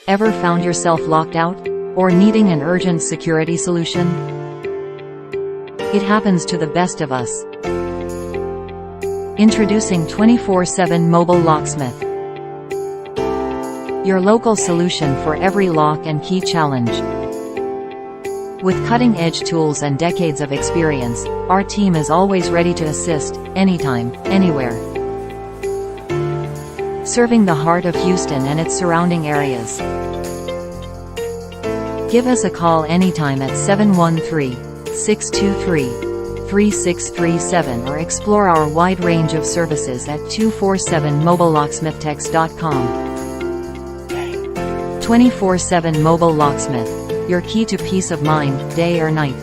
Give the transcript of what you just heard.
Ever found yourself locked out? Or needing an urgent security solution? It happens to the best of us. Introducing 24/7 Mobile Locksmith. Your local solution for every lock and key challenge. With cutting-edge tools and decades of experience, our team is always ready to assist, anytime, anywhere. Serving the heart of Houston and its surrounding areas. Give us a call anytime at 713-623-3637 or explore our wide range of services at 247mobilelocksmithTex.com. 24/7 Mobile Locksmith, your key to peace of mind, day or night.